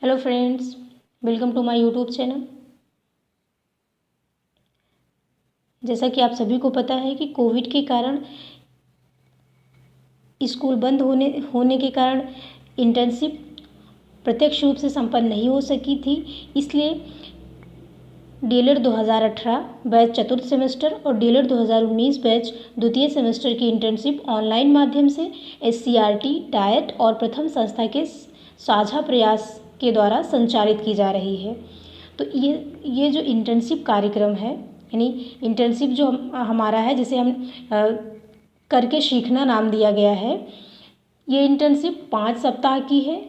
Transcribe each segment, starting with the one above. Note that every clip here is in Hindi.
Hello friends, welcome to my YouTube channel. जैसा कि आप सभी को पता है कि कोविड के कारण स्कूल बंद होने के कारण इंटर्नशिप प्रत्यक्ष रूप से संपन्न नहीं हो सकी थी। इसलिए डीएलएड 2018 बैच चतुर्थ सेमेस्टर और डीएलएड 2019 बैच द्वितीय सेमेस्टर की इंटर्नशिप ऑनलाइन माध्यम से एससीईआरटी, डाइट और प्रथम संस्था के साझा प्रयास के द्वारा संचालित की जा रही है। तो ये जो इंटर्नशिप कार्यक्रम है, यानी इंटर्नशिप जो हमारा है, जिसे हम करके सीखना नाम दिया गया है, ये इंटर्नशिप 5 सप्ताह की है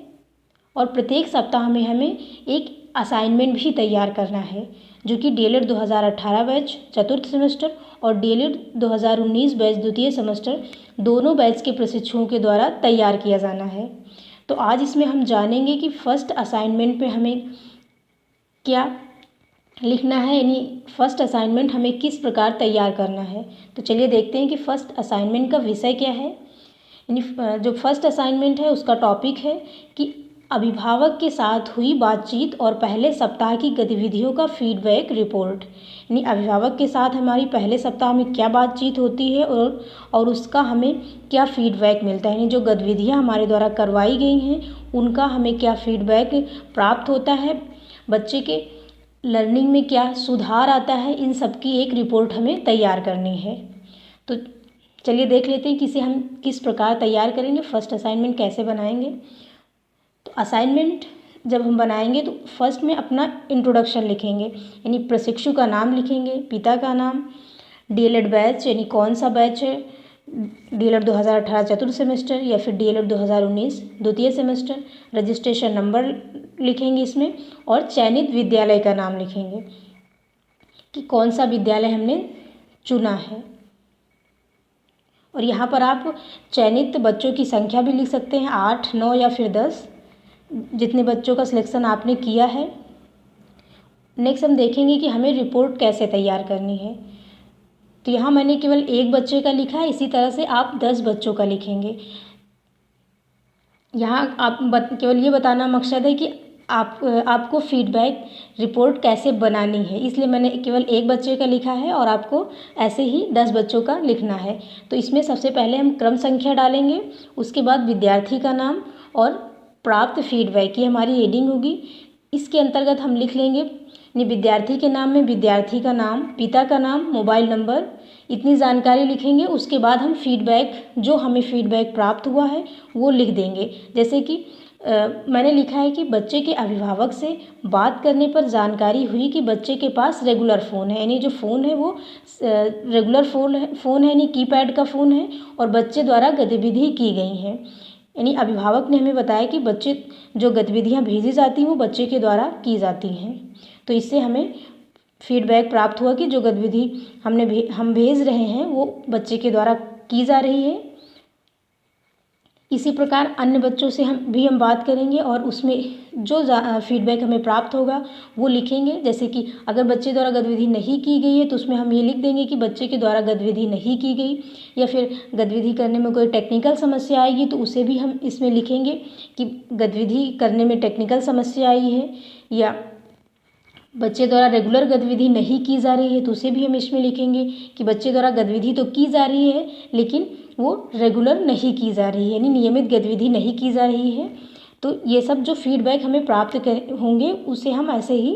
और प्रत्येक सप्ताह में हमें एक असाइनमेंट भी तैयार करना है, जो कि डीएलएड 2018 बैच चतुर्थ सेमेस्टर और डीएलएड 2019 बैच द्वितीय सेमेस्टर दोनों बैच के प्रशिक्षुओं के द्वारा तैयार किया जाना है। तो आज इसमें हम जानेंगे कि फर्स्ट असाइनमेंट में हमें क्या लिखना है, यानी फर्स्ट असाइनमेंट हमें किस प्रकार तैयार करना है। तो चलिए देखते हैं कि फर्स्ट असाइनमेंट का विषय क्या है। यानी जो फर्स्ट असाइनमेंट है उसका टॉपिक है कि अभिभावक के साथ हुई बातचीत और पहले सप्ताह की गतिविधियों का फीडबैक रिपोर्ट। यानी अभिभावक के साथ हमारी पहले सप्ताह में क्या बातचीत होती है और उसका हमें क्या फीडबैक मिलता है, यानी जो गतिविधियाँ हमारे द्वारा करवाई गई हैं उनका हमें क्या फीडबैक प्राप्त होता है, बच्चे के लर्निंग में क्या सुधार आता है, इन सब की एक रिपोर्ट हमें तैयार करनी है। तो चलिए देख लेते हैं कि इसे हम किस प्रकार तैयार करेंगे, फर्स्ट असाइनमेंट कैसे बनाएंगे। तो असाइनमेंट जब हम बनाएंगे तो फर्स्ट में अपना इंट्रोडक्शन लिखेंगे, यानी प्रशिक्षु का नाम लिखेंगे, पिता का नाम, डीएलएड बैच यानी कौन सा बैच है, डीएलएड 2018 चतुर्थ सेमेस्टर या फिर डीएलएड 2019 द्वितीय सेमेस्टर, रजिस्ट्रेशन नंबर लिखेंगे इसमें और चयनित विद्यालय का नाम लिखेंगे कि कौन सा विद्यालय हमने चुना है। और यहाँ पर आप चयनित बच्चों की संख्या भी लिख सकते हैं, 8, 9 या फिर 10, जितने बच्चों का सिलेक्शन आपने किया है। नेक्स्ट हम देखेंगे कि हमें रिपोर्ट कैसे तैयार करनी है। तो यहाँ मैंने केवल एक बच्चे का लिखा है, इसी तरह से आप 10 बच्चों का लिखेंगे। यहाँ आप केवल ये बताना मकसद है कि आपको फीडबैक रिपोर्ट कैसे बनानी है, इसलिए मैंने केवल एक बच्चे का लिखा है और आपको ऐसे ही 10 बच्चों का लिखना है। तो इसमें सबसे पहले हम क्रम संख्या डालेंगे, उसके बाद विद्यार्थी का नाम और प्राप्त फीडबैक, ये हमारी हेडिंग होगी। इसके अंतर्गत हम लिख लेंगे विद्यार्थी के नाम में विद्यार्थी का नाम, पिता का नाम, मोबाइल नंबर, इतनी जानकारी लिखेंगे। उसके बाद हम फीडबैक, जो हमें फीडबैक प्राप्त हुआ है वो लिख देंगे। जैसे कि मैंने लिखा है कि बच्चे के अभिभावक से बात करने पर जानकारी हुई कि बच्चे के पास रेगुलर फ़ोन है, यानी जो फ़ोन है वो रेगुलर फ़ोन है, यानी कीपैड का फ़ोन है और बच्चे द्वारा गतिविधि की गई हैं। यानी अभिभावक ने हमें बताया कि बच्चे जो गतिविधियाँ भेजी जाती हैं वो बच्चे के द्वारा की जाती हैं। तो इससे हमें फीडबैक प्राप्त हुआ कि जो गतिविधि हम भेज रहे हैं वो बच्चे के द्वारा की जा रही है। इसी प्रकार अन्य बच्चों से हम बात करेंगे और उसमें जो फीडबैक हमें प्राप्त होगा वो लिखेंगे। जैसे कि अगर बच्चे द्वारा गतिविधि नहीं की गई है तो उसमें हम ये लिख देंगे कि बच्चे के द्वारा गतिविधि नहीं की गई, या फिर गतिविधि करने में कोई टेक्निकल समस्या आएगी तो उसे भी हम इसमें लिखेंगे कि गतिविधि करने में टेक्निकल समस्या आई है, या बच्चे द्वारा रेगुलर गतिविधि नहीं की जा रही है तो उसे भी हम इसमें लिखेंगे कि बच्चे द्वारा गतिविधि तो की जा रही है लेकिन वो रेगुलर नहीं की जा रही है, यानी नियमित गतिविधि नहीं की जा रही है। तो ये सब जो फीडबैक हमें प्राप्त होंगे उसे हम ऐसे ही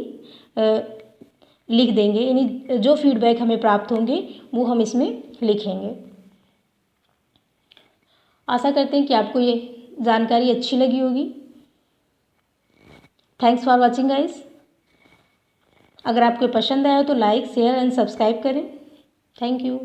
लिख देंगे, यानी जो फीडबैक हमें प्राप्त होंगे वो हम इसमें लिखेंगे। आशा करते हैं कि आपको ये जानकारी अच्छी लगी होगी। Thanks for watching guys. अगर आपको पसंद आया तो लाइक, शेयर एंड सब्सक्राइब करें। Thank you.